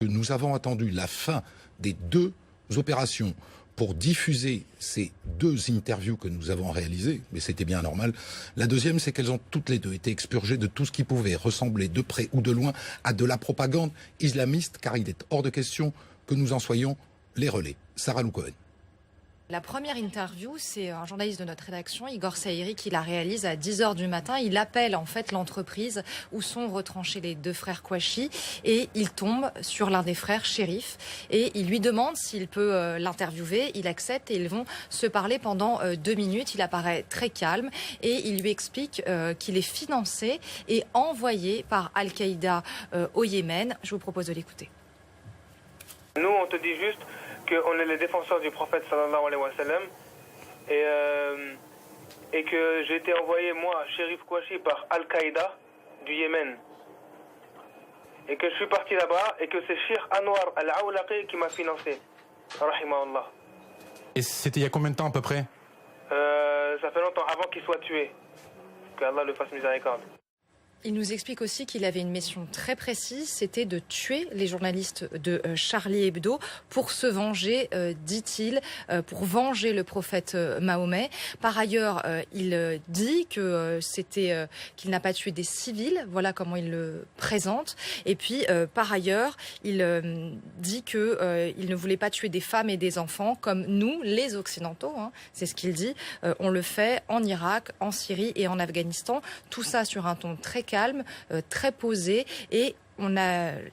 Nous avons attendu la fin des 2 opérations pour diffuser ces 2 interviews que nous avons réalisées, mais c'était bien normal. La deuxième, c'est qu'elles ont toutes les 2 été expurgées de tout ce qui pouvait ressembler de près ou de loin à de la propagande islamiste, car il est hors de question que nous en soyons les relais. Sarah Lou-Cohen. La première interview, c'est un journaliste de notre rédaction, Igor Saïri, qui la réalise à 10h du matin. Il appelle en fait l'entreprise où sont retranchés les 2 frères Kouachi et il tombe sur l'un des frères, Chérif, et il lui demande s'il peut l'interviewer. Il accepte et ils vont se parler pendant 2 minutes. Il apparaît très calme et il lui explique qu'il est financé et envoyé par Al-Qaïda au Yémen. Je vous propose de l'écouter. Nous, on te dit juste qu'on est les défenseurs du prophète sallallahu alayhi wa sallam et que j'ai été envoyé, moi, Chérif Kouachi, par Al-Qaïda du Yémen. Et que je suis parti là-bas et que c'est Cheikh Anwar Al-Awlaqi qui m'a financé. Rahimahullah. Et c'était il y a combien de temps à peu près? Ça fait longtemps, avant qu'il soit tué. Qu'Allah le fasse miséricorde. Il nous explique aussi qu'il avait une mission très précise, c'était de tuer les journalistes de Charlie Hebdo pour se venger, dit-il, pour venger le prophète Mahomet. Par ailleurs, il dit que qu'il n'a pas tué des civils, voilà comment il le présente. Et puis, par ailleurs, il dit que il ne voulait pas tuer des femmes et des enfants comme nous, les Occidentaux, hein, c'est ce qu'il dit. On le fait en Irak, en Syrie et en Afghanistan. Tout ça sur un ton très calme, très posé, et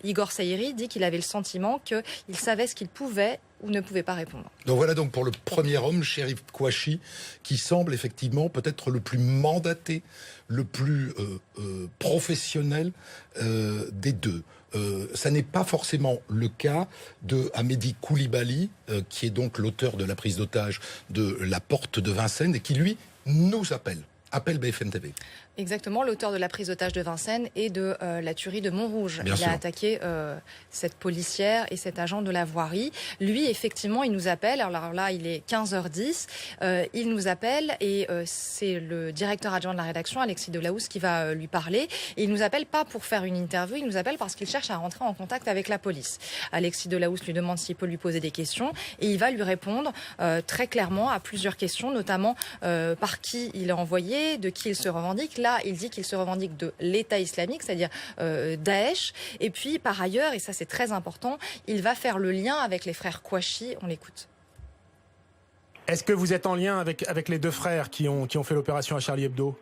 Igor Saïri dit qu'il avait le sentiment qu'il savait ce qu'il pouvait ou ne pouvait pas répondre. Donc voilà donc pour le premier homme, Chérif Kouachi, qui semble effectivement peut-être le plus mandaté, le plus professionnel des 2. Ça n'est pas forcément le cas de Hamedi Koulibaly, qui est donc l'auteur de la prise d'otage de la porte de Vincennes et qui lui nous appelle BFM TV. Exactement, l'auteur de la prise d'otage de Vincennes et de la tuerie de Montrouge. Il a attaqué cette policière et cet agent de la voirie. Lui, effectivement, il nous appelle. Alors là, il est 15h10. Il nous appelle et c'est le directeur adjoint de la rédaction, Alexis Delahousse, qui va lui parler. Et il nous appelle pas pour faire une interview, il nous appelle parce qu'il cherche à rentrer en contact avec la police. Alexis Delahousse lui demande s'il peut lui poser des questions et il va lui répondre très clairement à plusieurs questions, notamment par qui il est envoyé, de qui il se revendique. Là, il dit qu'il se revendique de l'État islamique, c'est-à-dire Daesh. Et puis, par ailleurs, et ça c'est très important, il va faire le lien avec les frères Kouachi. On l'écoute. Est-ce que vous êtes en lien avec les 2 frères qui ont fait l'opération à Charlie Hebdo?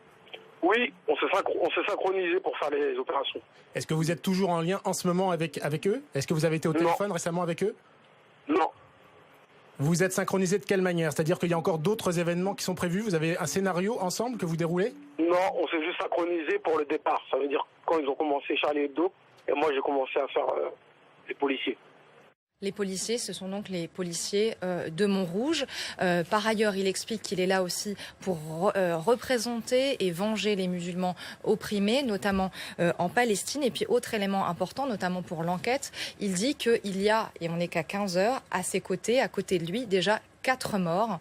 Oui, on s'est synchronisé pour faire les opérations. Est-ce que vous êtes toujours en lien en ce moment avec eux? Est-ce que vous avez été au téléphone récemment avec eux? Non. Vous êtes synchronisé de quelle manière? C'est-à-dire qu'il y a encore d'autres événements qui sont prévus? Vous avez un scénario ensemble que vous déroulez? Non, on s'est juste synchronisé pour le départ. Ça veut dire quand ils ont commencé Charlie Hebdo, et moi j'ai commencé à faire les policiers. Les policiers, ce sont donc les policiers de Montrouge. Par ailleurs, il explique qu'il est là aussi pour représenter et venger les musulmans opprimés, notamment en Palestine. Et puis, autre élément important, notamment pour l'enquête, il dit qu'il y a, et on n'est qu'à 15h, à ses côtés, à côté de lui, déjà 4 morts.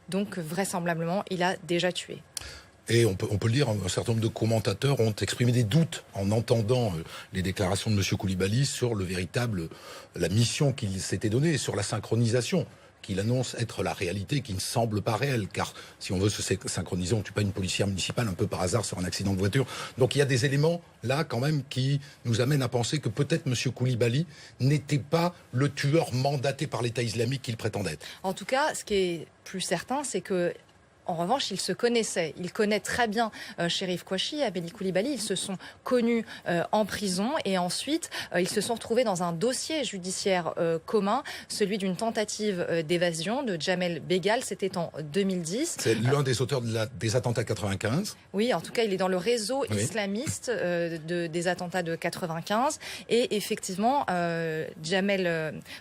Donc, vraisemblablement, il a déjà tué. Et on peut le dire, un certain nombre de commentateurs ont exprimé des doutes en entendant les déclarations de M. Koulibaly sur la mission qu'il s'était donnée, sur la synchronisation qu'il annonce être la réalité, qui ne semble pas réelle. Car si on veut se synchroniser, on ne tue pas une policière municipale un peu par hasard sur un accident de voiture. Donc il y a des éléments là quand même qui nous amènent à penser que peut-être M. Koulibaly n'était pas le tueur mandaté par l'État islamique qu'il prétendait être. En tout cas, ce qui est plus certain, c'est que en revanche, ils se connaissaient. Il connaît très bien Chérif Kouachi et Hamedi Koulibaly. Ils se sont connus en prison et ensuite ils se sont retrouvés dans un dossier judiciaire commun, celui d'une tentative d'évasion de Jamel Begal. C'était en 2010. C'est l'un des auteurs des attentats 95. Oui, en tout cas, il est dans le réseau islamiste des attentats de 95. Et effectivement,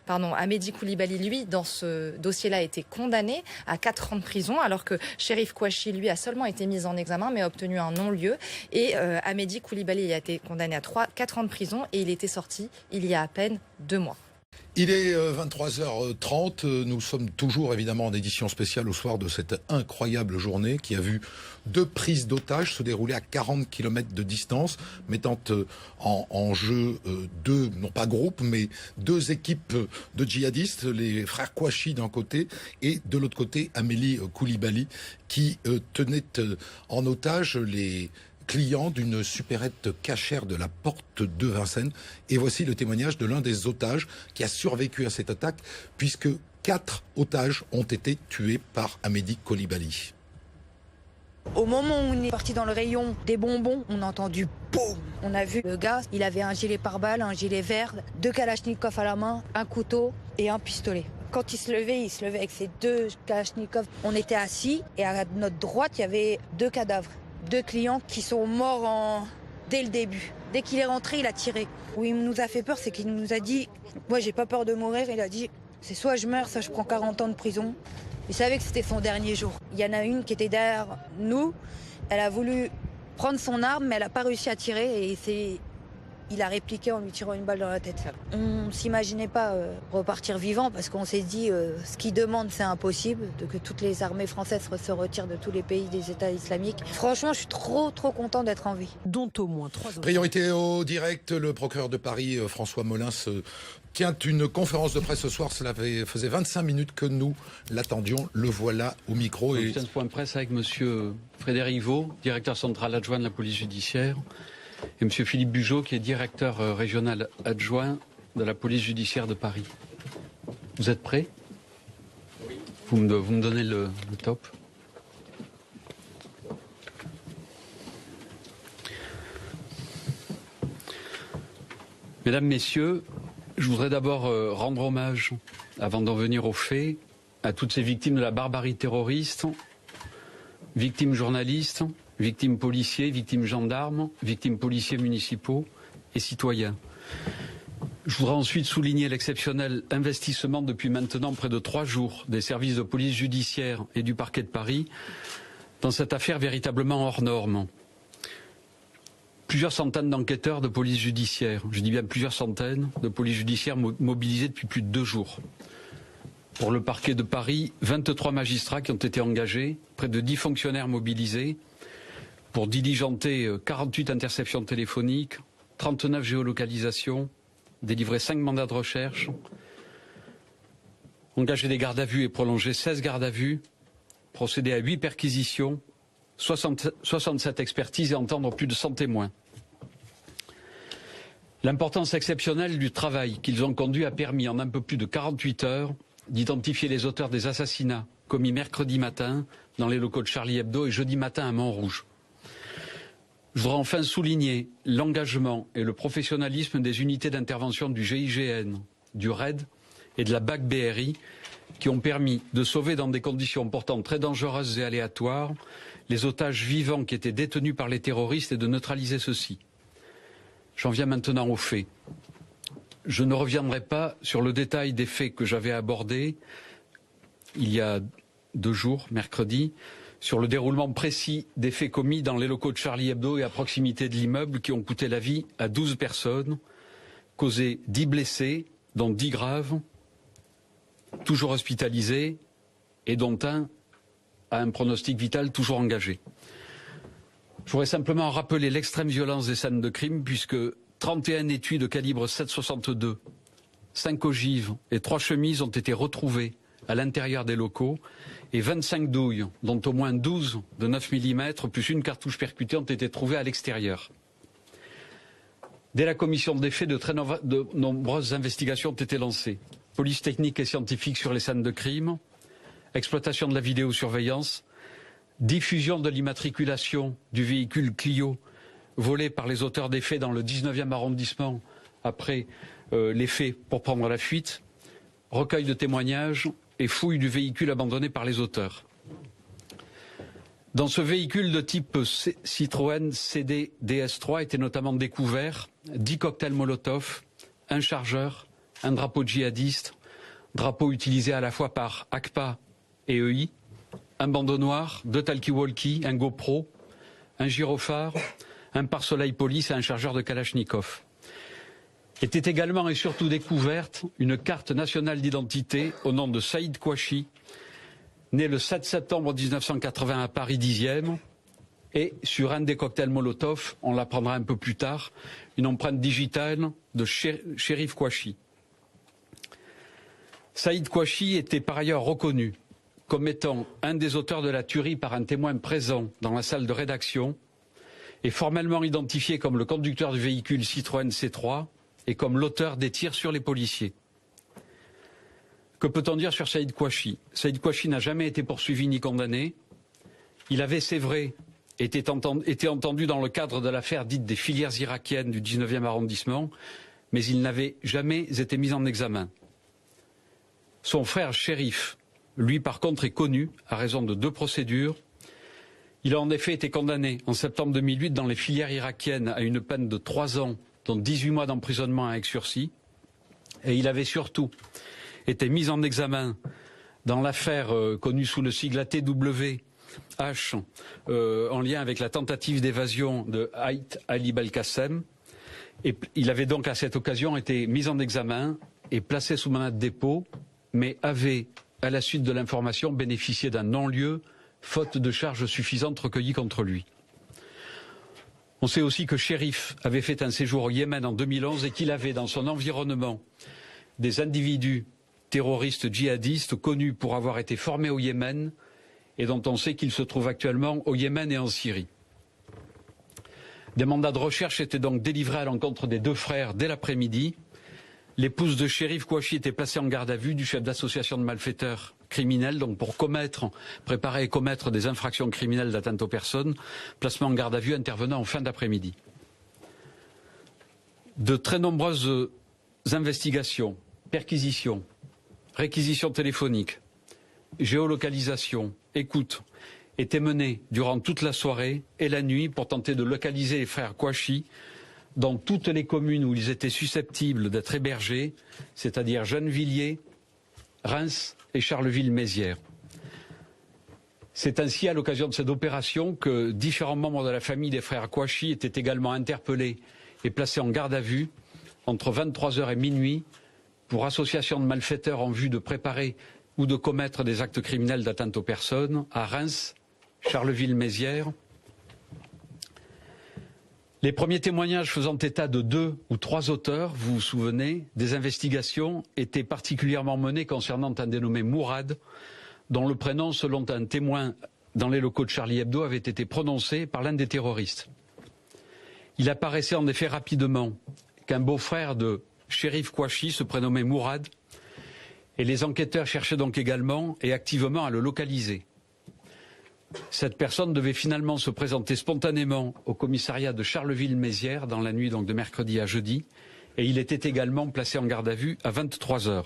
Hamedi Koulibaly, lui, dans ce dossier-là, a été condamné à 4 ans de prison, alors que Chérif Kouachi, lui, a seulement été mis en examen, mais a obtenu un non-lieu. Et Hamedi Koulibaly a été condamné à 4 ans de prison et il était sorti il y a à peine 2 mois. Il est 23h30, nous sommes toujours évidemment en édition spéciale au soir de cette incroyable journée qui a vu 2 prises d'otages se dérouler à 40 km de distance, mettant en jeu 2, non pas groupes, mais 2 équipes de djihadistes, les frères Kouachi d'un côté et de l'autre côté Amélie Coulibaly qui tenaient en otage les client d'une supérette cachère de la porte de Vincennes. Et voici le témoignage de l'un des otages qui a survécu à cette attaque, puisque 4 otages ont été tués par Amélie Coulibaly. Au moment où on est parti dans le rayon des bonbons, on a entendu boum. On a vu le gars, il avait un gilet pare-balles, un gilet vert, 2 kalachnikovs à la main, un couteau et un pistolet. Quand il se levait avec ses 2 kalachnikovs. On était assis et à notre droite, il y avait 2 cadavres. 2 clients qui sont morts dès le début. Dès qu'il est rentré, il a tiré. Où il nous a fait peur, c'est qu'il nous a dit « Moi, j'ai pas peur de mourir ». Il a dit « C'est soit je meurs, soit je prends 40 ans de prison ». Il savait que c'était son dernier jour. Il y en a une qui était derrière nous. Elle a voulu prendre son arme, mais elle n'a pas réussi à tirer. Et il a répliqué en lui tirant une balle dans la tête. On ne s'imaginait pas repartir vivant parce qu'on s'est dit ce qu'ils demandent c'est impossible, que toutes les armées françaises se retirent de tous les pays des États islamiques. Franchement, je suis trop content d'être en vie. Dont au moins 3 autres. Priorité au direct, le procureur de Paris, François Molins, tient une conférence de presse ce soir. Cela faisait 25 minutes que nous l'attendions. Le voilà au micro. Je tiens ce point de presse avec monsieur Frédéric Vaux, directeur central adjoint de la police judiciaire, et M. Philippe Bugeaud, qui est directeur régional adjoint de la police judiciaire de Paris. Vous êtes prêts? Oui. Vous me donnez le top. Mesdames, Messieurs, je voudrais d'abord rendre hommage, avant d'en venir aux faits, à toutes ces victimes de la barbarie terroriste, victimes journalistes, victimes policiers, victimes gendarmes, victimes policiers municipaux et citoyens. Je voudrais ensuite souligner l'exceptionnel investissement depuis maintenant près de 3 jours des services de police judiciaire et du parquet de Paris dans cette affaire véritablement hors norme. Plusieurs centaines d'enquêteurs de police judiciaire, je dis bien plusieurs centaines de police judiciaire mobilisés depuis plus de 2 jours. Pour le parquet de Paris, 23 magistrats qui ont été engagés, près de 10 fonctionnaires mobilisés, pour diligenter 48 interceptions téléphoniques, 39 géolocalisations, délivrer 5 mandats de recherche, engager des gardes à vue et prolonger 16 gardes à vue, procéder à 8 perquisitions, 67 expertises et entendre plus de 100 témoins. L'importance exceptionnelle du travail qu'ils ont conduit a permis en un peu plus de 48 heures d'identifier les auteurs des assassinats commis mercredi matin dans les locaux de Charlie Hebdo et jeudi matin à Montrouge. Je voudrais enfin souligner l'engagement et le professionnalisme des unités d'intervention du GIGN, du RAID et de la BAC-BRI qui ont permis de sauver dans des conditions pourtant très dangereuses et aléatoires les otages vivants qui étaient détenus par les terroristes et de neutraliser ceux-ci. J'en viens maintenant aux faits. Je ne reviendrai pas sur le détail des faits que j'avais abordés il y a 2 jours, mercredi, sur le déroulement précis des faits commis dans les locaux de Charlie Hebdo et à proximité de l'immeuble qui ont coûté la vie à 12 personnes, causé 10 blessés, dont 10 graves, toujours hospitalisés et dont un a un pronostic vital toujours engagé. Je voudrais simplement rappeler l'extrême violence des scènes de crime puisque 31 étuis de calibre 7,62, 5 ogives et 3 chemises ont été retrouvées à l'intérieur des locaux et 25 douilles, dont au moins 12 de 9 mm, plus une cartouche percutée, ont été trouvées à l'extérieur. Dès la commission des faits, de nombreuses investigations ont été lancées. Police technique et scientifique sur les scènes de crime, exploitation de la vidéosurveillance, diffusion de l'immatriculation du véhicule Clio volé par les auteurs des faits dans le 19e arrondissement après les faits pour prendre la fuite, recueil de témoignages et fouille du véhicule abandonné par les auteurs. Dans ce véhicule de type Citroën CD DS3 étaient notamment découverts 10 cocktails Molotov, un chargeur, un drapeau djihadiste, drapeau utilisé à la fois par ACPA et EI, un bandeau noir, 2 talkie-walkie, un GoPro, un gyrophare, un pare-soleil police et un chargeur de Kalachnikov. Était également et surtout découverte une carte nationale d'identité au nom de Saïd Kouachi, né le 7 septembre 1980 à Paris 10e, et sur un des cocktails Molotov, on l'apprendra un peu plus tard, une empreinte digitale de Chérif Kouachi. Saïd Kouachi était par ailleurs reconnu comme étant un des auteurs de la tuerie par un témoin présent dans la salle de rédaction et formellement identifié comme le conducteur du véhicule Citroën C3 et comme l'auteur des tirs sur les policiers. Que peut-on dire sur Saïd Kouachi? Saïd Kouachi n'a jamais été poursuivi ni condamné. Il avait, c'est vrai, été entendu dans le cadre de l'affaire dite des filières irakiennes du 19e arrondissement, mais il n'avait jamais été mis en examen. Son frère Chérif, lui par contre, est connu à raison de 2 procédures. Il a en effet été condamné en septembre 2008 dans les filières irakiennes à une peine de 3 ans, dont 18 mois d'emprisonnement avec sursis. Et il avait surtout été mis en examen dans l'affaire connue sous le sigle ATWH, en lien avec la tentative d'évasion de Haït Ali Belkacem. Et il avait donc à cette occasion été mis en examen et placé sous mandat de dépôt, mais avait, à la suite de l'information, bénéficié d'un non-lieu, faute de charges suffisantes recueillies contre lui. On sait aussi que Chérif avait fait un séjour au Yémen en 2011 et qu'il avait dans son environnement des individus terroristes djihadistes connus pour avoir été formés au Yémen et dont on sait qu'ils se trouvent actuellement au Yémen et en Syrie. Des mandats de recherche étaient donc délivrés à l'encontre des 2 frères dès l'après-midi. L'épouse de Chérif Kouachi était placée en garde à vue du chef d'association de malfaiteurs criminels, donc pour préparer et commettre des infractions criminelles d'atteinte aux personnes, placement en garde à vue intervenant en fin d'après-midi. De très nombreuses investigations, perquisitions, réquisitions téléphoniques, géolocalisation, écoute, étaient menées durant toute la soirée et la nuit pour tenter de localiser les frères Kouachi dans toutes les communes où ils étaient susceptibles d'être hébergés, c'est-à-dire Gennevilliers, Reims et Charleville-Mézières. C'est ainsi à l'occasion de cette opération que différents membres de la famille des frères Kouachi étaient également interpellés et placés en garde à vue entre 23h et minuit pour association de malfaiteurs en vue de préparer ou de commettre des actes criminels d'atteinte aux personnes à Reims, Charleville-Mézières. Les premiers témoignages faisant état de 2 ou 3 auteurs, vous vous souvenez, des investigations étaient particulièrement menées concernant un dénommé Mourad, dont le prénom, selon un témoin dans les locaux de Charlie Hebdo, avait été prononcé par l'un des terroristes. Il apparaissait en effet rapidement qu'un beau-frère de Chérif Kouachi se prénommait Mourad, et les enquêteurs cherchaient donc également et activement à le localiser. Cette personne devait finalement se présenter spontanément au commissariat de Charleville-Mézières dans la nuit donc de mercredi à jeudi, et il était également placé en garde à vue à 23h.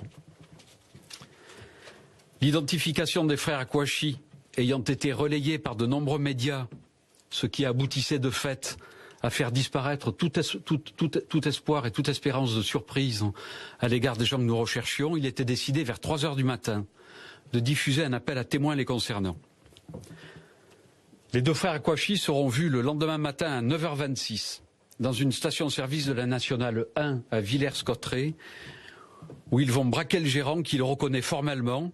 L'identification des frères Kouachi ayant été relayée par de nombreux médias, ce qui aboutissait de fait à faire disparaître tout espoir et toute espérance de surprise à l'égard des gens que nous recherchions, il était décidé vers 3h du matin de diffuser un appel à témoins les concernant. Les 2 frères Kouachi seront vus le lendemain matin à 9h26 dans une station-service de la Nationale 1 à Villers-Cotterêts, où ils vont braquer le gérant qui le reconnaît formellement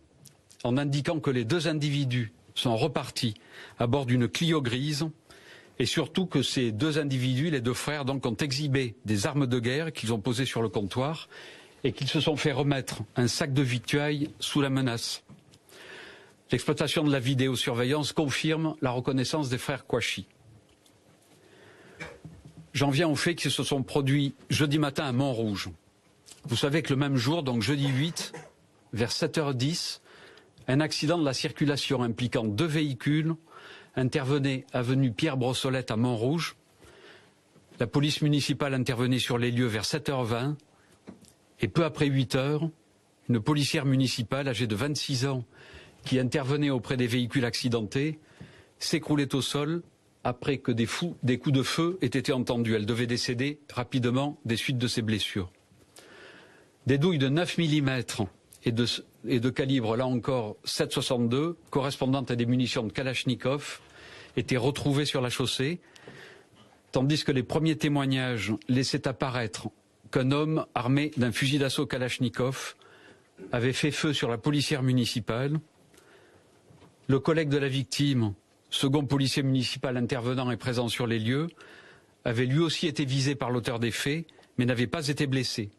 en indiquant que les 2 individus sont repartis à bord d'une Clio grise et surtout que ces 2 individus, les 2 frères, donc, ont exhibé des armes de guerre qu'ils ont posées sur le comptoir et qu'ils se sont fait remettre un sac de victuailles sous la menace. L'exploitation de la vidéosurveillance confirme la reconnaissance des frères Kouachi. J'en viens au fait qu'ils se sont produits jeudi matin à Montrouge. Vous savez que le même jour, donc jeudi 8, vers 7h10, un accident de la circulation impliquant 2 véhicules intervenait avenue Pierre-Brossolette à Montrouge. La police municipale intervenait sur les lieux vers 7h20 et peu après 8h, une policière municipale âgée de 26 ans qui intervenait auprès des véhicules accidentés s'écroulait au sol après que des coups de feu aient été entendus. Elle devait décéder rapidement des suites de ses blessures. Des douilles de 9 mm et de calibre, là encore, 7,62, correspondantes à des munitions de Kalachnikov, étaient retrouvées sur la chaussée, tandis que les premiers témoignages laissaient apparaître qu'un homme armé d'un fusil d'assaut Kalachnikov avait fait feu sur la policière municipale. Le collègue de la victime, second policier municipal intervenant et présent sur les lieux, avait lui aussi été visé par l'auteur des faits, mais n'avait pas été blessé.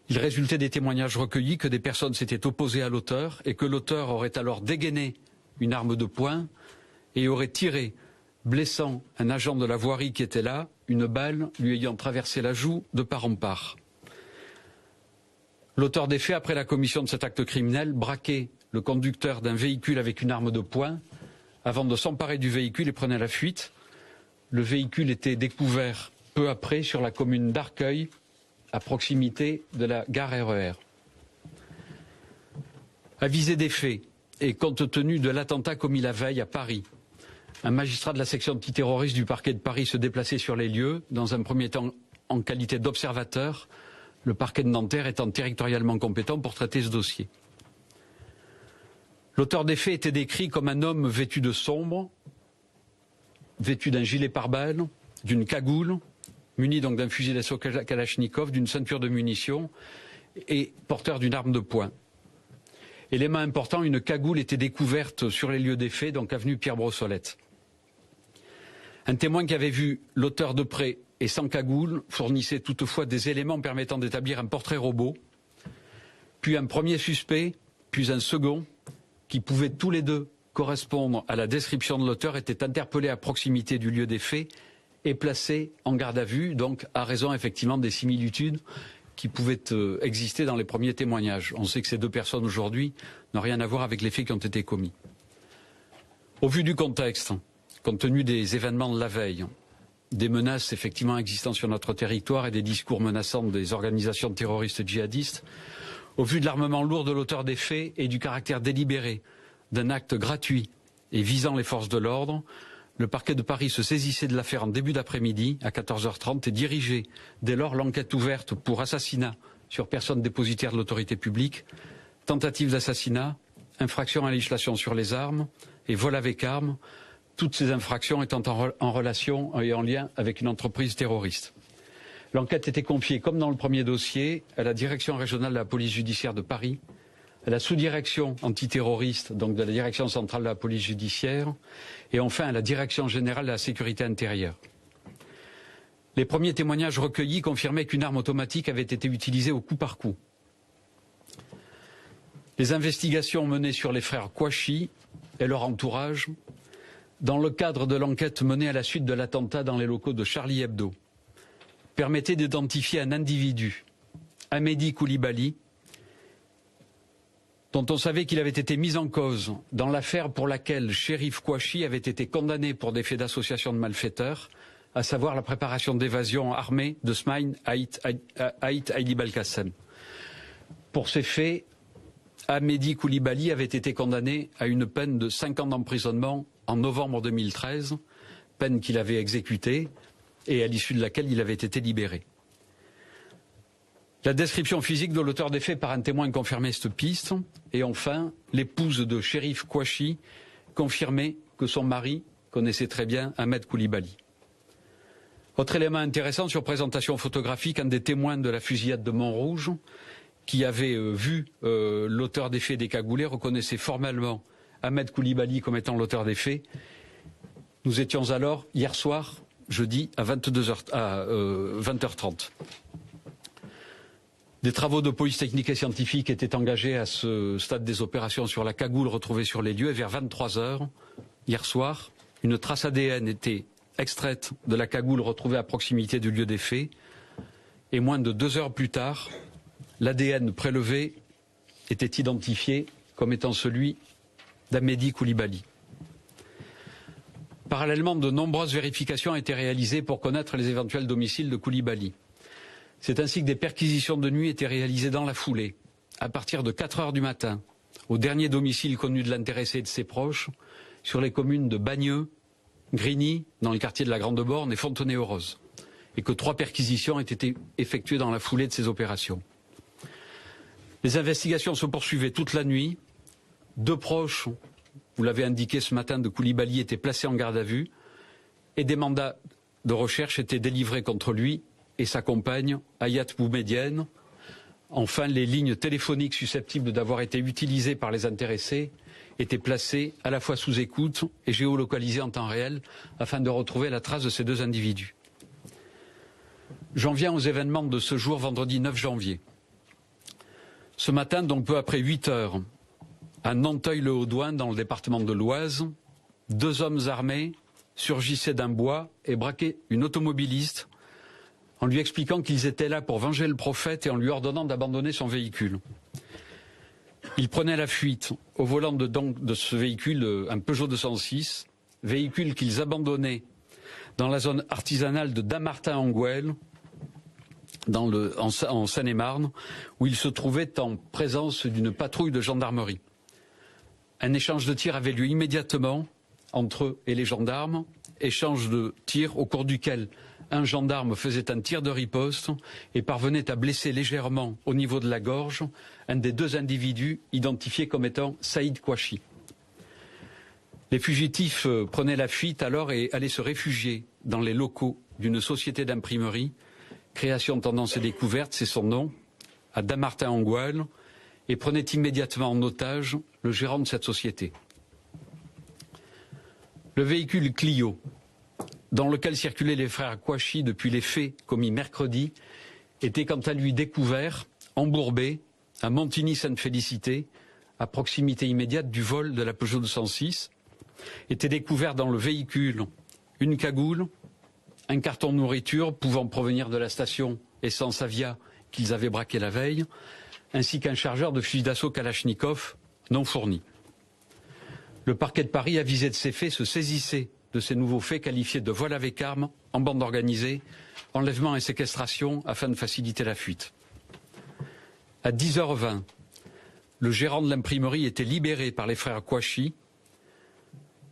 Il résultait des témoignages recueillis que des personnes s'étaient opposées à l'auteur et que l'auteur aurait alors dégainé une arme de poing et aurait tiré, blessant un agent de la voirie qui était là, une balle lui ayant traversé la joue de part en part. L'auteur des faits, après la commission de cet acte criminel, braquait le conducteur d'un véhicule avec une arme de poing avant de s'emparer du véhicule et prenait la fuite. Le véhicule était découvert peu après sur la commune d'Arcueil, à proximité de la gare RER. Avisé des faits et compte tenu de l'attentat commis la veille à Paris, un magistrat de la section antiterroriste du parquet de Paris se déplaçait sur les lieux, dans un premier temps en qualité d'observateur, le parquet de Nanterre étant territorialement compétent pour traiter ce dossier. L'auteur des faits était décrit comme un homme vêtu de sombre, vêtu d'un gilet pare-balles, d'une cagoule, muni donc d'un fusil d'assaut Kalachnikov, d'une ceinture de munitions et porteur d'une arme de poing. Élément important, une cagoule était découverte sur les lieux des faits, donc avenue Pierre-Brossolette. Un témoin qui avait vu l'auteur de près et sans cagoule fournissait toutefois des éléments permettant d'établir un portrait robot, puis un premier suspect, puis un second, qui pouvaient tous les deux correspondre à la description de l'auteur, étaient interpellés à proximité du lieu des faits et placés en garde à vue, donc à raison effectivement des similitudes qui pouvaient exister dans les premiers témoignages. On sait que ces deux personnes aujourd'hui n'ont rien à voir avec les faits qui ont été commis. Au vu du contexte, compte tenu des événements de la veille, des menaces effectivement existant sur notre territoire et des discours menaçants des organisations terroristes djihadistes, au vu de l'armement lourd de l'auteur des faits et du caractère délibéré d'un acte gratuit et visant les forces de l'ordre, le parquet de Paris se saisissait de l'affaire en début d'après-midi à 14h30 et dirigeait dès lors l'enquête ouverte pour assassinat sur personne dépositaire de l'autorité publique, tentative d'assassinat, infraction à la législation sur les armes et vol avec armes, toutes ces infractions étant en relation et en lien avec une entreprise terroriste. L'enquête était confiée, comme dans le premier dossier, à la direction régionale de la police judiciaire de Paris, à la sous-direction antiterroriste, donc de la direction centrale de la police judiciaire, et enfin à la direction générale de la sécurité intérieure. Les premiers témoignages recueillis confirmaient qu'une arme automatique avait été utilisée au coup par coup. Les investigations menées sur les frères Kouachi et leur entourage, dans le cadre de l'enquête menée à la suite de l'attentat dans les locaux de Charlie Hebdo, permettaient d'identifier un individu, Hamedi Koulibaly, dont on savait qu'il avait été mis en cause dans l'affaire pour laquelle Chérif Kouachi avait été condamné pour des faits d'association de malfaiteurs, à savoir la préparation d'évasion armée de Smaïn Haït Aïdi Belkacem. Pour ces faits, Hamedi Koulibaly avait été condamné à une peine de 5 ans d'emprisonnement en novembre 2013, peine qu'il avait exécutée et à l'issue de laquelle il avait été libéré. La description physique de l'auteur des faits par un témoin confirmait cette piste. Et enfin, l'épouse de Chérif Kouachi confirmait que son mari connaissait très bien Ahmed Koulibaly. Autre élément intéressant sur présentation photographique, un des témoins de la fusillade de Montrouge, qui avait vu l'auteur des faits décagoulé, reconnaissait formellement Ahmed Koulibaly comme étant l'auteur des faits. Nous étions alors, hier soir, jeudi, à 20h30. Des travaux de police technique et scientifique étaient engagés à ce stade des opérations sur la cagoule retrouvée sur les lieux. Et vers 23h, hier soir, une trace ADN était extraite de la cagoule retrouvée à proximité du lieu des faits. Et moins de 2 heures plus tard, l'ADN prélevé était identifié comme étant celui d'Hamedi Koulibaly. Parallèlement, de nombreuses vérifications ont été réalisées pour connaître les éventuels domiciles de Koulibaly. C'est ainsi que des perquisitions de nuit étaient réalisées dans la foulée, à partir de 4 heures du matin, au dernier domicile connu de l'intéressé et de ses proches, sur les communes de Bagneux, Grigny, dans le quartier de la Grande Borne et Fontenay-aux-Roses, et que 3 perquisitions ont été effectuées dans la foulée de ces opérations. Les investigations se poursuivaient toute la nuit. 2 proches, vous l'avez indiqué ce matin, de Koulibaly étaient placés en garde à vue et des mandats de recherche étaient délivrés contre lui et sa compagne, Hayat Boumedienne. Enfin, les lignes téléphoniques susceptibles d'avoir été utilisées par les intéressés étaient placées à la fois sous écoute et géolocalisées en temps réel afin de retrouver la trace de ces deux individus. J'en viens aux événements de ce jour, vendredi 9 janvier. Ce matin, donc peu après 8 heures, à Nanteuil-le-Haudouin, dans le département de l'Oise, 2 hommes armés surgissaient d'un bois et braquaient une automobiliste en lui expliquant qu'ils étaient là pour venger le prophète et en lui ordonnant d'abandonner son véhicule. Ils prenaient la fuite au volant de ce véhicule, un Peugeot 206, véhicule qu'ils abandonnaient dans la zone artisanale de Dammartin-en-Gouel, en Seine-et-Marne, où ils se trouvaient en présence d'une patrouille de gendarmerie. Un échange de tirs avait lieu immédiatement entre eux et les gendarmes, échange de tirs au cours duquel un gendarme faisait un tir de riposte et parvenait à blesser légèrement au niveau de la gorge un des deux individus identifiés comme étant Saïd Kouachi. Les fugitifs prenaient la fuite alors et allaient se réfugier dans les locaux d'une société d'imprimerie, Création Tendance et Découverte, c'est son nom, à Dammartin-en-Gouel, et prenaient immédiatement en otage le gérant de cette société. Le véhicule Clio, dans lequel circulaient les frères Kouachi depuis les faits commis mercredi, était quant à lui découvert, embourbé, à Montigny-Sainte-Félicité, à proximité immédiate du vol de la Peugeot 206. Était découvert dans le véhicule une cagoule, un carton de nourriture pouvant provenir de la station Essence Avia qu'ils avaient braqué la veille, ainsi qu'un chargeur de fusil d'assaut Kalachnikov non fourni. Le parquet de Paris, avisé de ces faits, se saisissait de ces nouveaux faits qualifiés de vol avec armes, en bande organisée, enlèvement et séquestration afin de faciliter la fuite. À 10h20, le gérant de l'imprimerie était libéré par les frères Kouachi.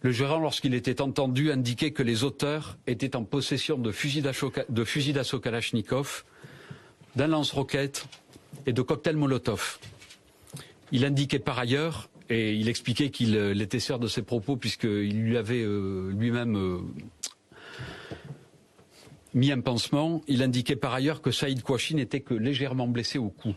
Le gérant, lorsqu'il était entendu, indiquait que les auteurs étaient en possession de fusils d'assaut Kalachnikov, d'un lance-roquettes et de cocktails Molotov. Il indiquait par ailleurs, et il expliquait qu'il était sûr de ses propos puisqu'il lui avait lui-même mis un pansement, il indiquait par ailleurs que Saïd Kouachi n'était que légèrement blessé au cou.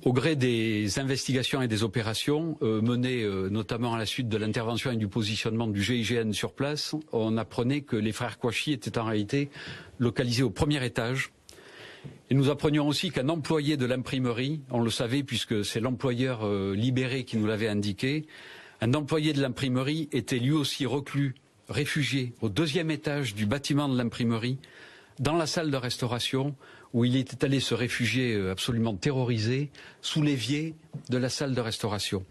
Au gré des investigations et des opérations menées notamment à la suite de l'intervention et du positionnement du GIGN sur place, on apprenait que les frères Kouachi étaient en réalité localisés au premier étage. Et nous apprenions aussi qu'un employé de l'imprimerie, on le savait puisque c'est l'employeur libéré qui nous l'avait indiqué, un employé de l'imprimerie était lui aussi reclus, réfugié au 2e étage du bâtiment de l'imprimerie, dans la salle de restauration, où il était allé se réfugier absolument terrorisé, sous l'évier de la salle de restauration.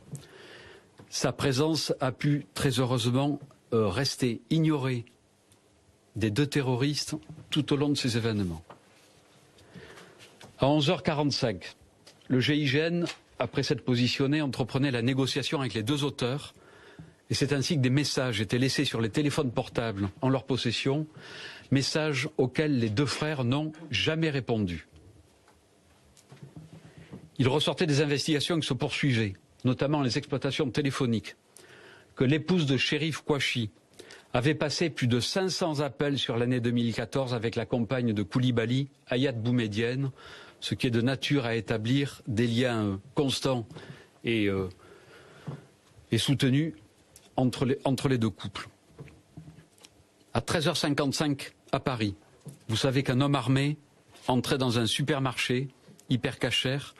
Sa présence a pu très heureusement rester ignorée des deux terroristes tout au long de ces événements. À 11h45, le GIGN, après s'être positionné, entreprenait la négociation avec les deux auteurs. Et c'est ainsi que des messages étaient laissés sur les téléphones portables en leur possession, messages auxquels les deux frères n'ont jamais répondu. Il ressortait des investigations qui se poursuivaient, notamment les exploitations téléphoniques, que l'épouse de Chérif Kouachi avait passé plus de 500 appels sur l'année 2014 avec la compagne de Koulibaly, Hayat Boumedienne, ce qui est de nature à établir des liens constants et soutenus entre les deux couples. À 13h55 à Paris, vous savez qu'un homme armé entrait dans un supermarché hyper cachère,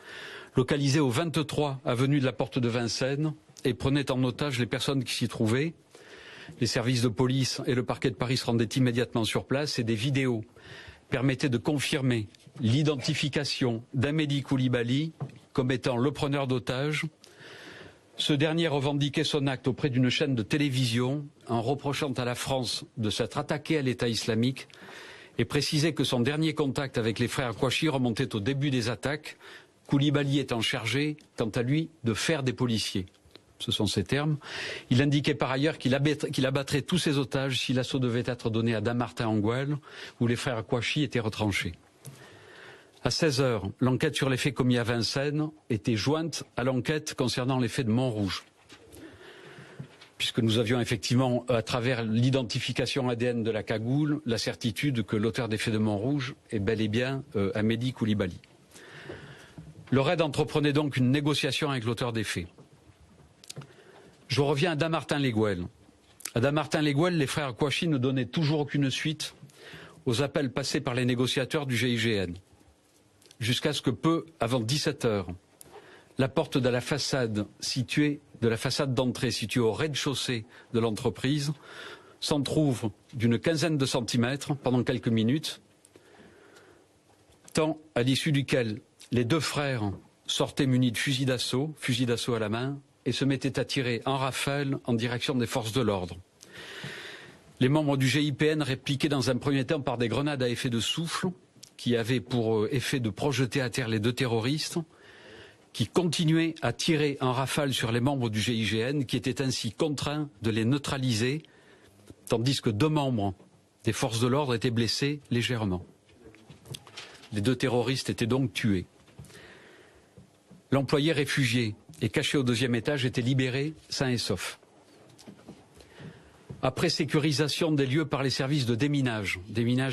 localisé au 23 avenue de la Porte de Vincennes, et prenait en otage les personnes qui s'y trouvaient. Les services de police et le parquet de Paris se rendaient immédiatement sur place et des vidéos permettaient de confirmer l'identification d'Amédi Koulibaly comme étant le preneur d'otages. Ce dernier revendiquait son acte auprès d'une chaîne de télévision en reprochant à la France de s'être attaquée à l'État islamique et précisait que son dernier contact avec les frères Kouachi remontait au début des attaques, Koulibaly étant chargé, quant à lui, de faire des policiers. Ce sont ses termes. Il indiquait par ailleurs qu'il abattrait tous ses otages si l'assaut devait être donné à Dammartin-en-Gouel, où les frères Kouachi étaient retranchés. À 16h, l'enquête sur les faits commis à Vincennes était jointe à l'enquête concernant les faits de Montrouge. puisque nous avions effectivement, à travers l'identification ADN de la cagoule, la certitude que l'auteur des faits de Montrouge est bel et bien Hamedi Koulibaly. Le raid entreprenait donc une négociation avec l'auteur des faits. Je reviens à Damartin-les-Gouelles. À Damartin-les-Gouelles, les frères Kouachi ne donnaient toujours aucune suite aux appels passés par les négociateurs du GIGN. Jusqu'à ce que peu avant 17 h, la porte de la façade d'entrée située au rez-de-chaussée de l'entreprise s'entrouvre d'une quinzaine de centimètres pendant quelques minutes, temps à l'issue duquel les deux frères sortaient munis de fusils d'assaut à la main, et se mettaient à tirer en rafale en direction des forces de l'ordre. Les membres du GIPN répliquaient dans un premier temps par des grenades à effet de souffle, qui avaient pour effet de projeter à terre les deux terroristes, qui continuaient à tirer en rafale sur les membres du GIGN, qui étaient ainsi contraints de les neutraliser, tandis que 2 membres des forces de l'ordre étaient blessés légèrement. Les 2 terroristes étaient donc tués. L'employé réfugié et caché au 2e étage était libéré sain et sauf. Après sécurisation des lieux par les services de déminage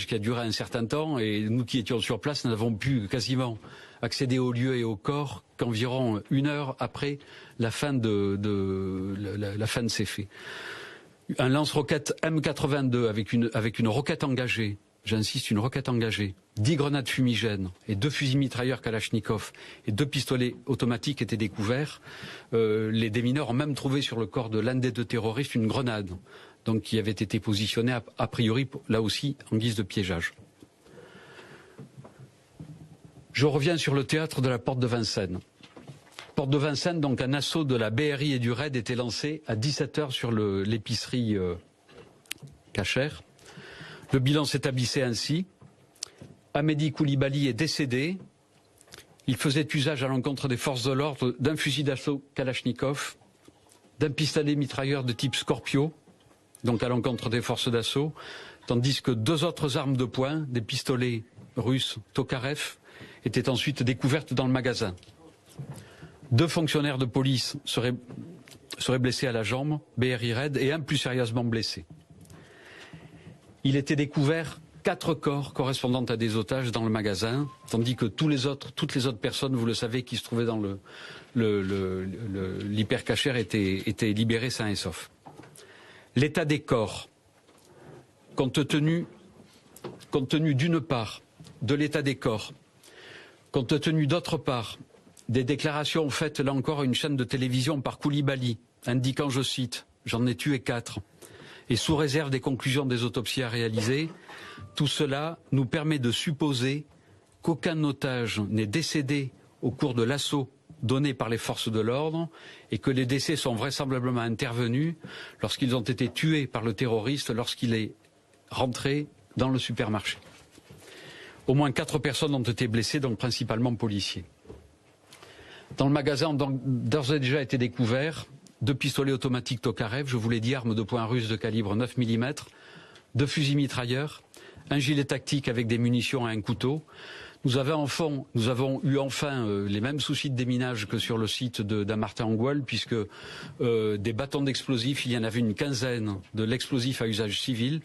qui a duré un certain temps, et nous qui étions sur place n'avons pu quasiment accéder aux lieux et au corps qu'environ 1 heure après la fin de ces faits. Un lance-roquette M82 avec une roquette engagée, j'insiste, une roquette engagée, 10 grenades fumigènes et 2 fusils mitrailleurs Kalachnikov et 2 pistolets automatiques étaient découverts. Les démineurs ont même trouvé sur le corps de l'un des 2 terroristes une grenade, donc qui avait été positionnée a priori là aussi en guise de piégeage. Je reviens sur le théâtre de la Porte de Vincennes. Porte de Vincennes, donc un assaut de la BRI et du RAID était lancé à 17 h sur l'épicerie cachère. Le bilan s'établissait ainsi. Hamedi Koulibaly est décédé. Il faisait usage à l'encontre des forces de l'ordre d'un fusil d'assaut Kalachnikov, d'un pistolet mitrailleur de type Scorpio, donc à l'encontre des forces d'assaut, tandis que 2 autres armes de poing, des pistolets russes Tokarev, étaient ensuite découvertes dans le magasin. 2 fonctionnaires de police seraient blessés à la jambe, BRI Raid, et un plus sérieusement blessé. Il était découvert 4 corps correspondant à des otages dans le magasin, tandis que toutes les autres personnes, vous le savez, qui se trouvaient dans l'hypercachère étaient libérées sains et saufs. L'état des corps, compte tenu d'une part de l'état des corps, compte tenu d'autre part des déclarations faites là encore à une chaîne de télévision par Koulibaly, indiquant, je cite, « J'en ai tué 4 », et sous réserve des conclusions des autopsies à réaliser, tout cela nous permet de supposer qu'aucun otage n'est décédé au cours de l'assaut donné par les forces de l'ordre et que les décès sont vraisemblablement intervenus lorsqu'ils ont été tués par le terroriste lorsqu'il est rentré dans le supermarché. Au moins 4 personnes ont été blessées, donc principalement policiers. Dans le magasin ont d'ores et déjà été découverts 2 pistolets automatiques Tokarev, je vous l'ai dit, armes de poing russes de calibre 9 mm, 2 fusils mitrailleurs, un gilet tactique avec des munitions et un couteau. Nous avons eu enfin les mêmes soucis de déminage que sur le site de Damartin-en-Gouelles, puisque des bâtons d'explosifs, il y en avait une quinzaine de l'explosif à usage civil,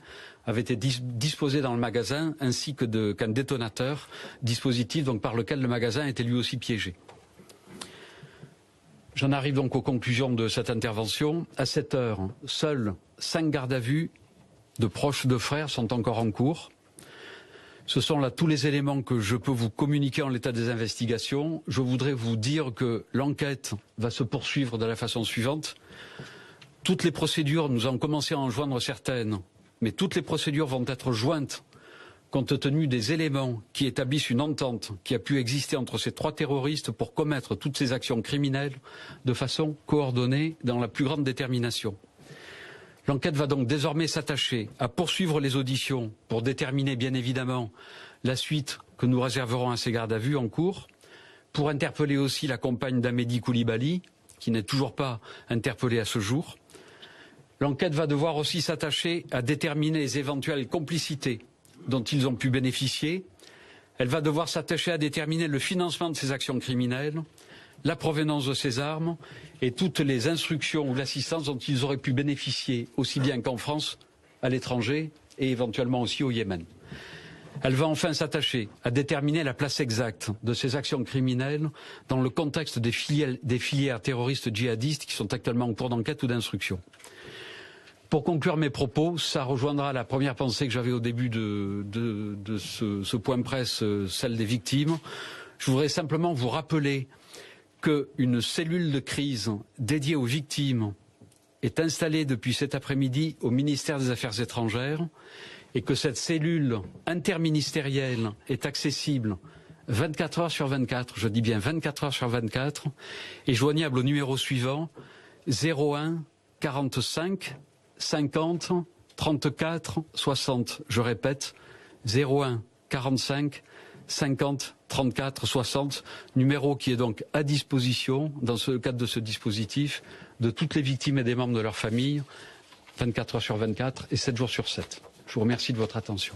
avaient été disposés dans le magasin, ainsi qu'un détonateur, dispositif donc par lequel le magasin était lui aussi piégé. J'en arrive donc aux conclusions de cette intervention. À 7 h, seuls 5 gardes à vue de proches de frères sont encore en cours. Ce sont là tous les éléments que je peux vous communiquer en l'état des investigations. Je voudrais vous dire que l'enquête va se poursuivre de la façon suivante. Toutes les procédures, nous avons commencé à en joindre certaines, mais toutes les procédures vont être jointes compte tenu des éléments qui établissent une entente qui a pu exister entre ces 3 terroristes pour commettre toutes ces actions criminelles de façon coordonnée dans la plus grande détermination. L'enquête va donc désormais s'attacher à poursuivre les auditions pour déterminer bien évidemment la suite que nous réserverons à ces gardes à vue en cours, pour interpeller aussi la compagne d'Hamedi Koulibaly, qui n'est toujours pas interpellée à ce jour. L'enquête va devoir aussi s'attacher à déterminer les éventuelles complicités dont ils ont pu bénéficier. Elle va devoir s'attacher à déterminer le financement de ces actions criminelles, la provenance de ces armes et toutes les instructions ou l'assistance dont ils auraient pu bénéficier, aussi bien qu'en France, à l'étranger et éventuellement aussi au Yémen. Elle va enfin s'attacher à déterminer la place exacte de ces actions criminelles dans le contexte des filières terroristes djihadistes qui sont actuellement en cours d'enquête ou d'instruction. Pour conclure mes propos, ça rejoindra la première pensée que j'avais au début de ce point presse, celle des victimes. Je voudrais simplement vous rappeler qu'une cellule de crise dédiée aux victimes est installée depuis cet après-midi au ministère des Affaires étrangères et que cette cellule interministérielle est accessible 24 heures sur 24, je dis bien 24 heures sur 24, et joignable au numéro suivant 01 45 50 34 60. Je répète, 01 45 50 34 60, numéro qui est donc à disposition, dans le cadre de ce dispositif, de toutes les victimes et des membres de leur famille, 24 heures sur 24 et 7 jours sur 7. Je vous remercie de votre attention.